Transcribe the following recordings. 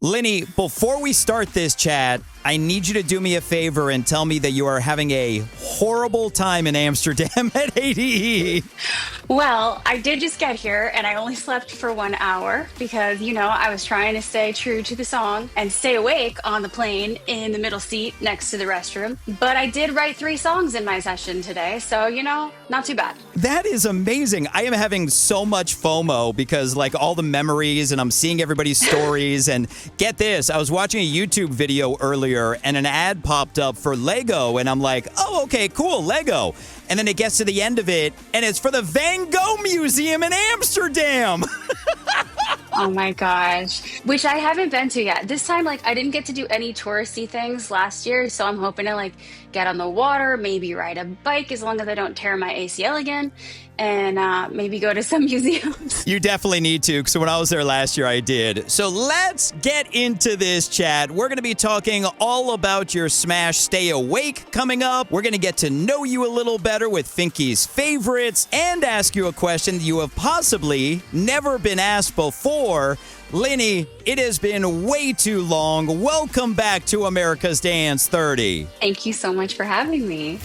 Linney, before we start this chat, I need you to do me a favor and tell me that you are having a horrible time in Amsterdam at ADE. Well, I did just get here and I only slept for 1 hour because, I was trying to stay true to the song and stay awake on the plane in the middle seat next to the restroom. But I did write 3 songs in my session today, so, not too bad. That is amazing. I am having so much FOMO because, all the memories, and I'm seeing everybody's stories. And get this, I was watching a YouTube video earlier and an ad popped up for Lego, and I'm like, oh, okay, cool, Lego. And then it gets to the end of it, and it's for the Van Gogh Museum in Amsterdam. Oh my gosh. Which I haven't been to yet. This time, I didn't get to do any touristy things last year, so I'm hoping to, get on the water, maybe ride a bike as long as I don't tear my ACL again, and maybe go to some museums. You definitely need to, because when I was there last year, I did. So let's get into this chat. We're going to be talking all about your Smash Stay Awake coming up. We're going to get to know you a little better with Finky's favorites and ask you a question that you have possibly never been asked before. Linney, it has been way too long. Welcome back to America's Dance 30. Thank you so much for having me.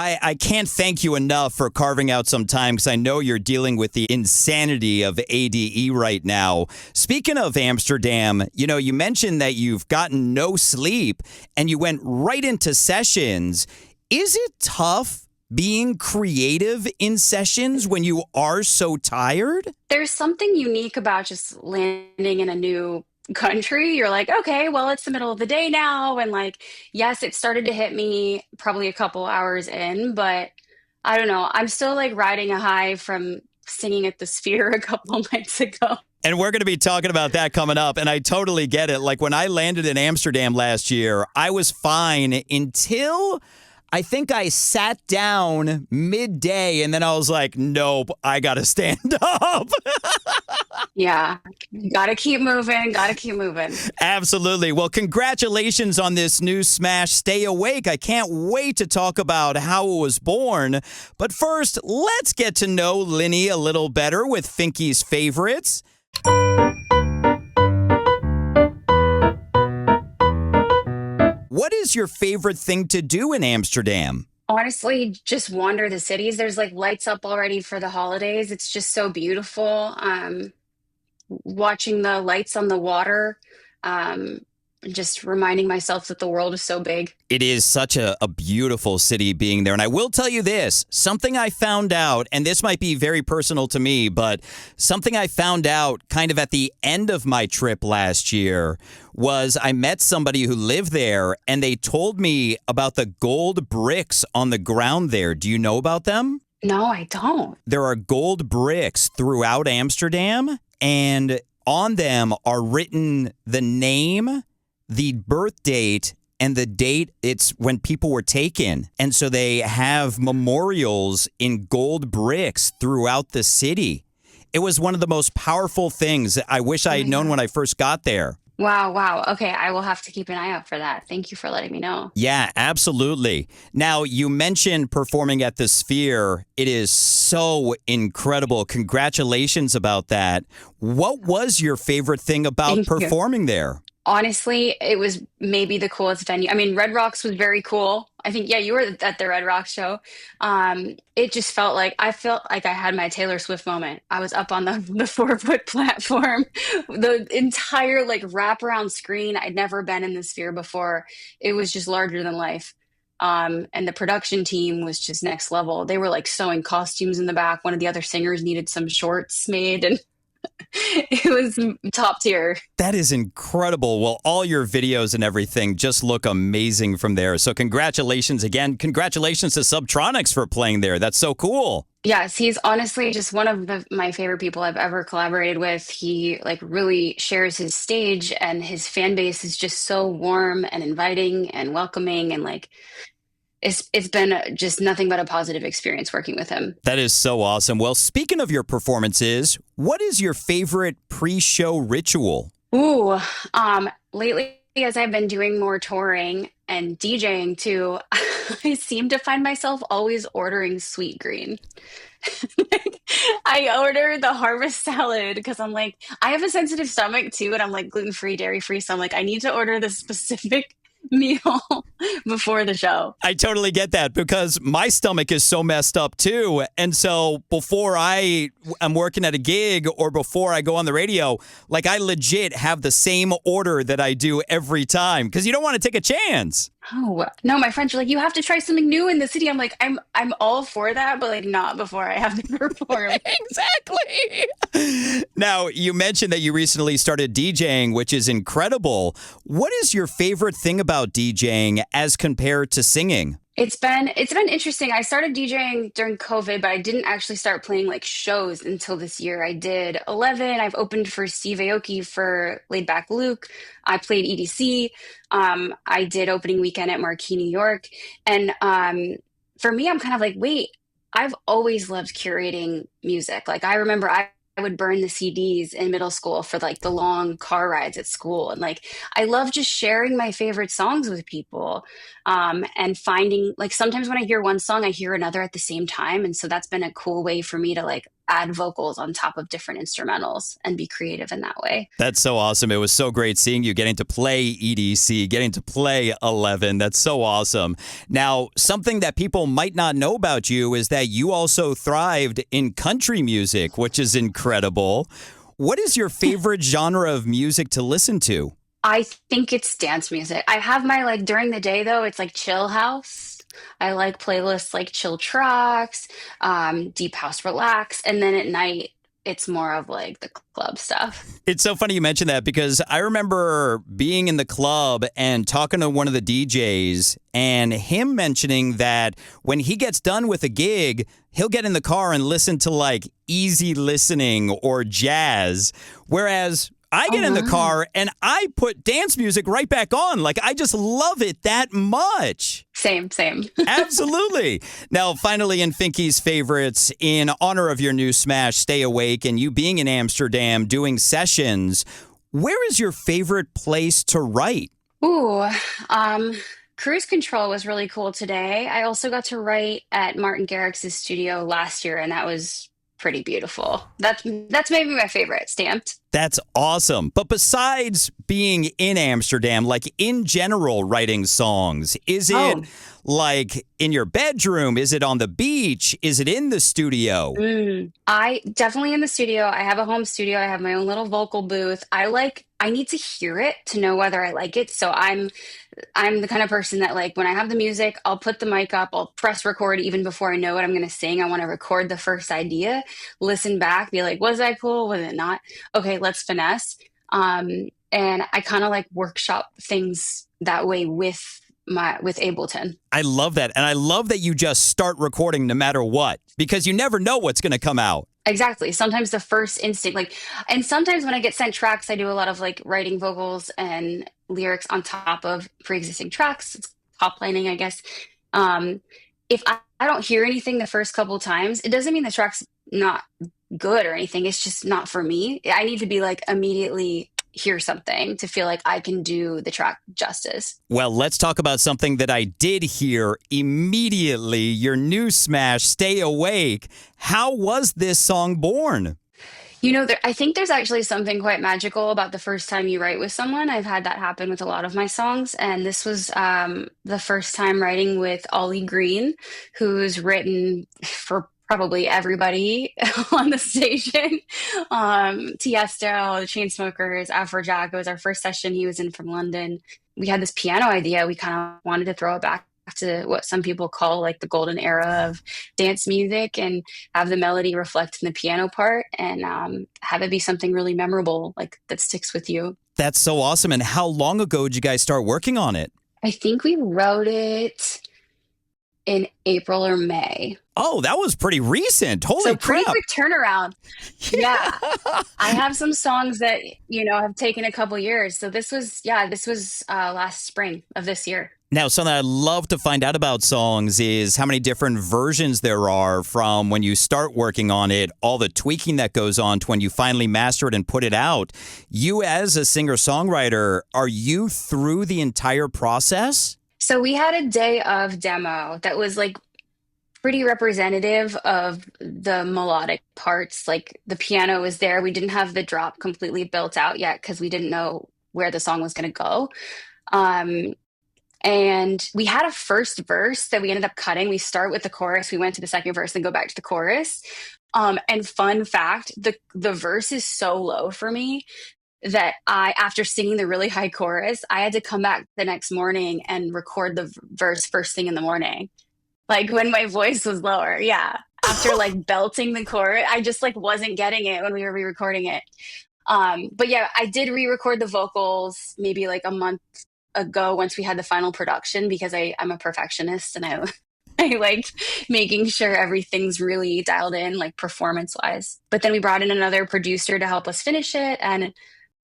I can't thank you enough for carving out some time because I know you're dealing with the insanity of ADE right now. Speaking of Amsterdam, you mentioned that you've gotten no sleep and you went right into sessions. Is it tough being creative in sessions when you are so tired? There's something unique about just landing in a new country. You're like, okay, well, it's the middle of the day now. And yes, it started to hit me probably a couple hours in, but I don't know. I'm still riding a high from singing at the Sphere a couple nights ago. And we're going to be talking about that coming up. And I totally get it. When I landed in Amsterdam last year, I was fine until I think I sat down midday and then I was like, nope, I got to stand up. Yeah, gotta keep moving, Absolutely. Well, congratulations on this new Smash Stay Awake. I can't wait to talk about how it was born. But first, let's get to know Linney a little better with Finky's favorites. What is your favorite thing to do in Amsterdam? Honestly, just wander the cities. There's lights up already for the holidays. It's just so beautiful. Watching the lights on the water, just reminding myself that the world is so big. It is such a beautiful city being there. And I will tell you this, something I found out, and this might be very personal to me, but something I found out kind of at the end of my trip last year was I met somebody who lived there and they told me about the gold bricks on the ground there. Do you know about them? No, I don't. There are gold bricks throughout Amsterdam, and on them are written the name, the birth date, and the date it's when people were taken. And so they have memorials in gold bricks throughout the city. It was one of the most powerful things I wish I had known when I first got there. Wow. Okay, I will have to keep an eye out for that. Thank you for letting me know. Yeah, absolutely. Now, you mentioned performing at the Sphere. It is so incredible. Congratulations about that. What was your favorite thing about performing there? Honestly, it was maybe the coolest venue. I mean, Red Rocks was very cool. I think, yeah, you were at the Red Rocks show. It just felt like I had my Taylor Swift moment. I was up on the 4-foot platform, the entire wraparound screen. I'd never been in the Sphere before. It was just larger than life. And the production team was just next level. They were sewing costumes in the back. One of the other singers needed some shorts made, and it was top tier. That is incredible. Well, all your videos and everything just look amazing from there. So congratulations again. Congratulations to Subtronics for playing there. That's so cool. Yes, he's honestly just one of my favorite people I've ever collaborated with. He really shares his stage, and his fan base is just so warm and inviting and welcoming, and it's been just nothing but a positive experience working with him. That is so awesome. Well, speaking of your performances, what is your favorite pre-show ritual? Ooh, lately as I've been doing more touring and DJing too, I seem to find myself always ordering sweet green. Like, I order the harvest salad because I'm like, I have a sensitive stomach too, and I'm like gluten free, dairy free. So I'm like, I need to order this specific meal before the show. I totally get that because my stomach is so messed up too. And so before I am working at a gig or before I go on the radio, like I legit have the same order that I do every time because you don't want to take a chance. Oh no, my friends are like, you have to try something new in the city. I'm like, I'm all for that, but like not before I have to perform. Exactly. Now, you mentioned that you recently started DJing, which is incredible. What is your favorite thing about DJing as compared to singing? It's been interesting. I started DJing during COVID, but I didn't actually start playing like shows until this year. I did 11. I've opened for Steve Aoki for Laid Back Luke. I played EDC. I did opening weekend at Marquee, New York. And for me, I'm kind of like, wait, I've always loved curating music. Like I remember I would burn the CDs in middle school for like the long car rides at school. And like I love just sharing my favorite songs with people. And finding like sometimes when I hear one song, I hear another at the same time. And so that's been a cool way for me to like add vocals on top of different instrumentals and be creative in that way. That's so awesome. It was so great seeing you getting to play EDC, getting to play 11. That's so awesome. Now, something that people might not know about you is that you also thrived in country music, which is incredible. What is your favorite genre of music to listen to? I think it's dance music. I have my like during the day though, it's like chill house. I like playlists like chill tracks, deep house relax, and then at night it's more of like the club stuff. It's so funny you mentioned that because I remember being in the club and talking to one of the DJs and him mentioning that when he gets done with a gig, he'll get in the car and listen to like easy listening or jazz. Whereas I get in the Wow. car and I put dance music right back on. Like I just love it that much. Same, same. Absolutely. Now, finally, in Finky's favorites, in honor of your new smash, Stay Awake, and you being in Amsterdam doing sessions, where is your favorite place to write? Ooh, Cruise Control was really cool today. I also got to write at Martin Garrix's studio last year, and that was pretty beautiful. That's maybe my favorite, Stamped. That's awesome. But besides being in Amsterdam, like in general, writing songs, is it Oh. like in your bedroom? Is it on the beach? Is it in the studio? I definitely in the studio. I have a home studio. I have my own little vocal booth. I need to hear it to know whether I like it. So I'm the kind of person that like when I have the music, I'll put the mic up, I'll press record even before I know what I'm going to sing. I want to record the first idea, listen back, be like, was that cool? Was it not? Okay, let's finesse. And I kind of like workshop things that way with Ableton. I love that. And I love that you just start recording no matter what, because you never know what's going to come out. Exactly. Sometimes the first instinct, like, and sometimes when I get sent tracks, I do a lot of like writing vocals and lyrics on top of pre-existing tracks. It's top lining, I guess. If I don't hear anything the first couple times, it doesn't mean the track's not good or anything. It's just not for me. I need to be like immediately hear something to feel like I can do the track justice. Well, let's talk about something that I did hear immediately. Your new smash, Stay Awake. How was this song born? You know, I think there's actually something quite magical about the first time you write with someone. I've had that happen with a lot of my songs, and this was the first time writing with Ollie Green, who's written for probably everybody on the station. Tiesto, the Chainsmokers, Afrojack. It was our first session he was in from London. We had this piano idea. We kind of wanted to throw it back to what some people call like the golden era of dance music and have the melody reflect in the piano part and have it be something really memorable, like that sticks with you. That's so awesome. And how long ago did you guys start working on it? I think we wrote it in April or May. Oh, that was pretty recent. Holy So pretty crap. quick turnaround. Yeah. I have some songs that, have taken a couple years. So this was last spring of this year. Now, something I'd love to find out about songs is how many different versions there are from when you start working on it, all the tweaking that goes on to when you finally master it and put it out. You as a singer-songwriter, are you through the entire process? So we had a day of demo that was like pretty representative of the melodic parts. Like the piano was there. We didn't have the drop completely built out yet because we didn't know where the song was going to go. Um, and we had a first verse that we ended up cutting. We start with the chorus, we went to the second verse, and go back to the chorus. And fun fact, the verse is so low for me that after singing the really high chorus, I had to come back the next morning and record the verse first thing in the morning. Like when my voice was lower. Yeah. After like belting the chorus, I just like wasn't getting it when we were re-recording it. But yeah, I did re-record the vocals maybe like a month ago once we had the final production because I'm a perfectionist and I like making sure everything's really dialed in, like performance wise. But then we brought in another producer to help us finish it. And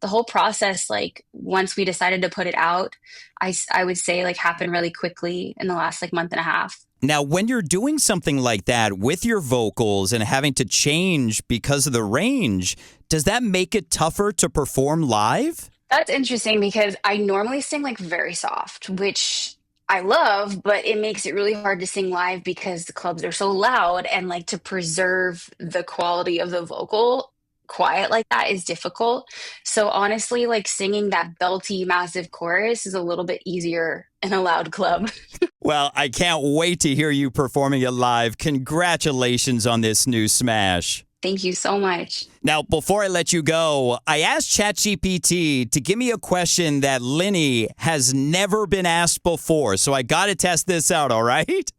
the whole process, like once we decided to put it out, I would say like happened really quickly in the last like month and a half. Now, when you're doing something like that with your vocals and having to change because of the range, does that make it tougher to perform live? That's interesting because I normally sing like very soft, which I love, but it makes it really hard to sing live because the clubs are so loud and like to preserve the quality of the vocal quiet like that is difficult. So honestly, like singing that belty massive chorus is a little bit easier in a loud club. Well, I can't wait to hear you performing it live. Congratulations on this new smash. Thank you so much. Now, before I let you go, I asked ChatGPT to give me a question that Linney has never been asked before. So I got to test this out, all right?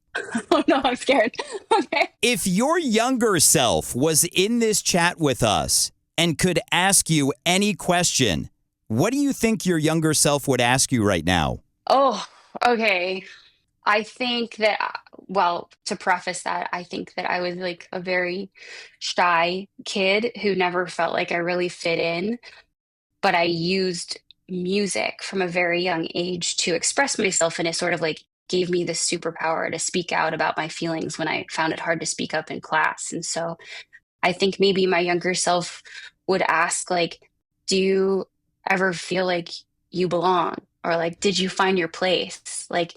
Oh no, I'm scared. Okay. If your younger self was in this chat with us and could ask you any question, what do you think your younger self would ask you right now? Oh, okay. I think that, well, to preface that, I think that I was like a very shy kid who never felt like I really fit in, but I used music from a very young age to express myself, and it sort of like gave me the superpower to speak out about my feelings when I found it hard to speak up in class. And so I think maybe my younger self would ask, like, do you ever feel like you belong? Or like, did you find your place? Like,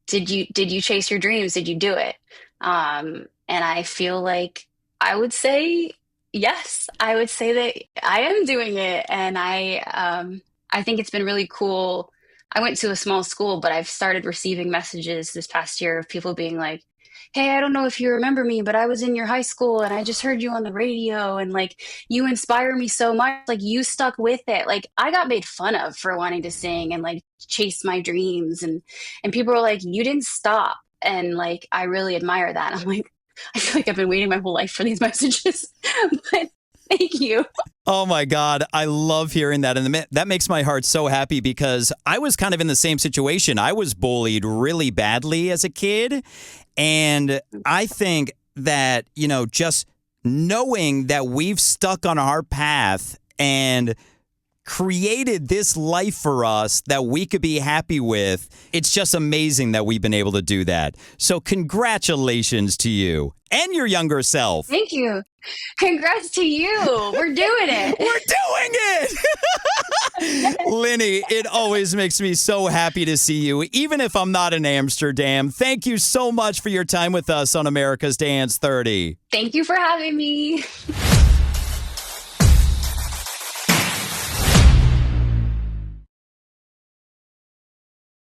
did you chase your dreams? Did you do it? And I feel like I would say yes. I would say that I am doing it, and I think it's been really cool. I went to a small school, but I've started receiving messages this past year of people being like, "Hey, I don't know if you remember me, but I was in your high school and I just heard you on the radio, and like you inspire me so much. Like you stuck with it." Like I got made fun of for wanting to sing and like chase my dreams, and people were like, "You didn't stop." And like I really admire that. I'm like, I feel like I've been waiting my whole life for these messages. But thank you. Oh my God, I love hearing that. And that makes my heart so happy because I was kind of in the same situation. I was bullied really badly as a kid. And I think that, just knowing that we've stuck on our path and created this life for us that we could be happy with, it's just amazing that we've been able to do that. So congratulations to you and your younger self. Thank you. Congrats to you. We're doing it. We're doing it. Linney, it always makes me so happy to see you, even if I'm not in Amsterdam. Thank you so much for your time with us on America's Dance 30. Thank you for having me.